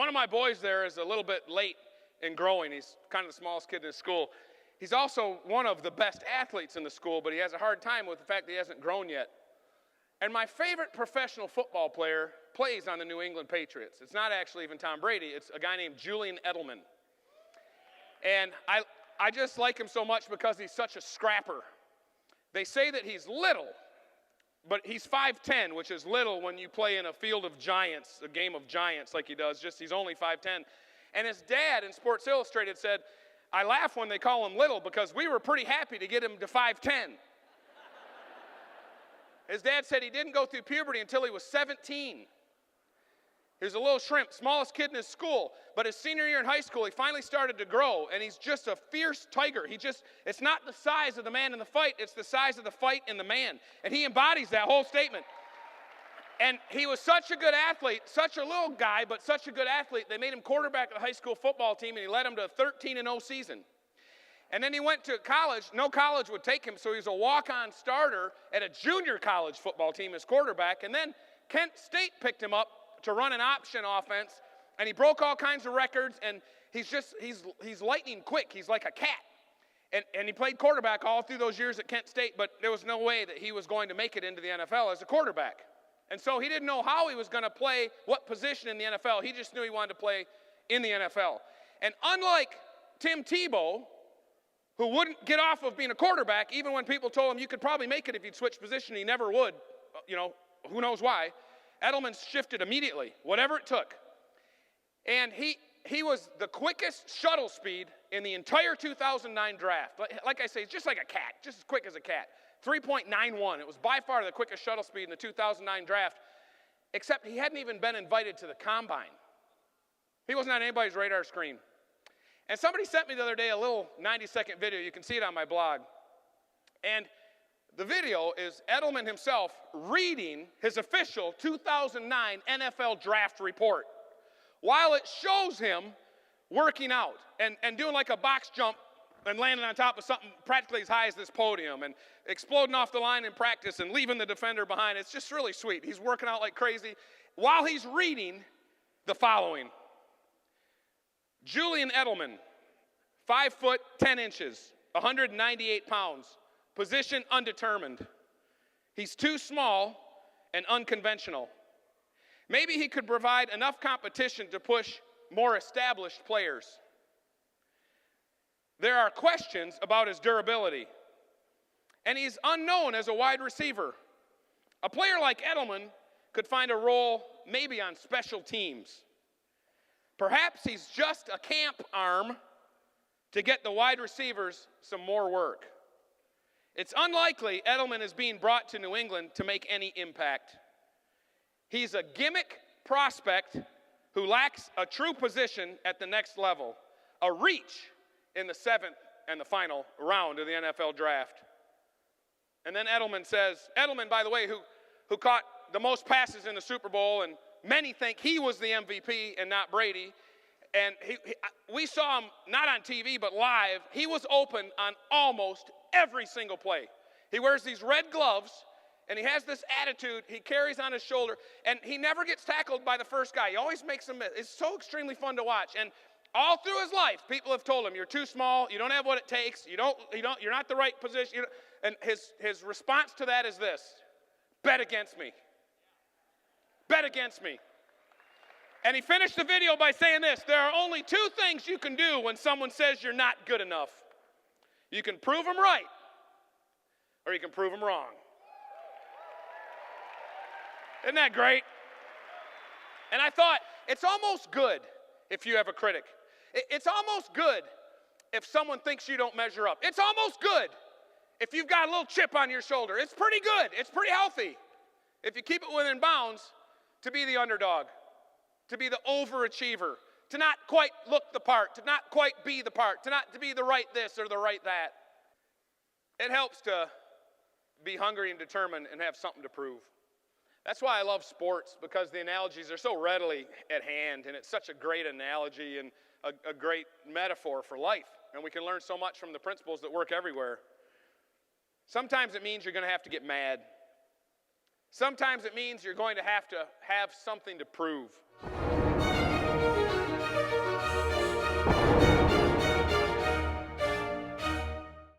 one of my boys there is a little bit late in growing. He's kind of the smallest kid in his school. He's also one of the best athletes in the school, but he has a hard time with the fact that he hasn't grown yet. And my favorite professional football player plays on the New England Patriots. It's not actually even Tom Brady. It's a guy named Julian Edelman. And I just like him so much because he's such a scrapper. They say that he's little, but he's 5'10", which is little when you play in a field of giants, a game of giants like he does, just he's only 5'10". And his dad in Sports Illustrated said, I laugh when they call him little because we were pretty happy to get him to 5'10". His dad said he didn't go through puberty until he was 17. He was a little shrimp, smallest kid in his school, but his senior year in high school, he finally started to grow, and he's just a fierce tiger. It's not the size of the man in the fight, it's the size of the fight in the man. And he embodies that whole statement. And he was such a good athlete, such a little guy, but such a good athlete, they made him quarterback of the high school football team, and he led them to a 13-0 season. And then he went to college. No college would take him, so he was a walk-on starter at a junior college football team as quarterback. And then Kent State picked him up to run an option offense, and he broke all kinds of records, and he's lightning quick. He's like a cat. And he played quarterback all through those years at Kent State, but there was no way that he was going to make it into the NFL as a quarterback. And so he didn't know how he was going to play, what position in the NFL. He just knew he wanted to play in the NFL. And unlike Tim Tebow, who wouldn't get off of being a quarterback, even when people told him you could probably make it if you'd switch position, he never would, who knows why. Edelman shifted immediately, whatever it took. And he was the quickest shuttle speed in the entire 2009 draft. Like I say, just like a cat, just as quick as a cat. 3.91. It was by far the quickest shuttle speed in the 2009 draft, except he hadn't even been invited to the combine. He wasn't on anybody's radar screen. And somebody sent me the other day a little 90-second video. You can see it on my blog. And the video is Edelman himself reading his official 2009 NFL draft report while it shows him working out and doing like a box jump and landing on top of something practically as high as this podium and exploding off the line in practice and leaving the defender behind. It's just really sweet. He's working out like crazy while he's reading the following. Julian Edelman, 5 foot 10 inches, 198 pounds, position undetermined. He's too small and unconventional. Maybe he could provide enough competition to push more established players. There are questions about his durability. And he's unknown as a wide receiver. A player like Edelman could find a role maybe on special teams. Perhaps he's just a camp arm to get the wide receivers some more work. It's unlikely Edelman is being brought to New England to make any impact. He's a gimmick prospect who lacks a true position at the next level, a reach in the 7th and the final round of the NFL draft. And then Edelman says, Edelman, by the way, who caught the most passes in the Super Bowl, and many think he was the MVP and not Brady. And we saw him not on TV but live. He was open on almost every single play. He wears these red gloves, and he has this attitude he carries on his shoulder, and he never gets tackled by the first guy. He always makes a miss. It's so extremely fun to watch. And all through his life, people have told him, you're too small, you don't have what it takes, you're not the right position. And his response to that is this: bet against me. Bet against me. And he finished the video by saying this: there are only 2 things you can do when someone says you're not good enough. You can prove them right, or you can prove them wrong. Isn't that great? And I thought, it's almost good if you have a critic. It's almost good if someone thinks you don't measure up. It's almost good if you've got a little chip on your shoulder. It's pretty good. It's pretty healthy if you keep it within bounds to be the underdog, to be the overachiever, to not quite look the part, to not quite be the part, to be the right this or the right that. It helps to be hungry and determined and have something to prove. That's why I love sports, because the analogies are so readily at hand, and it's such a great analogy and a great metaphor for life. And we can learn so much from the principles that work everywhere. Sometimes it means you're going to have to get mad. Sometimes it means you're going to have something to prove.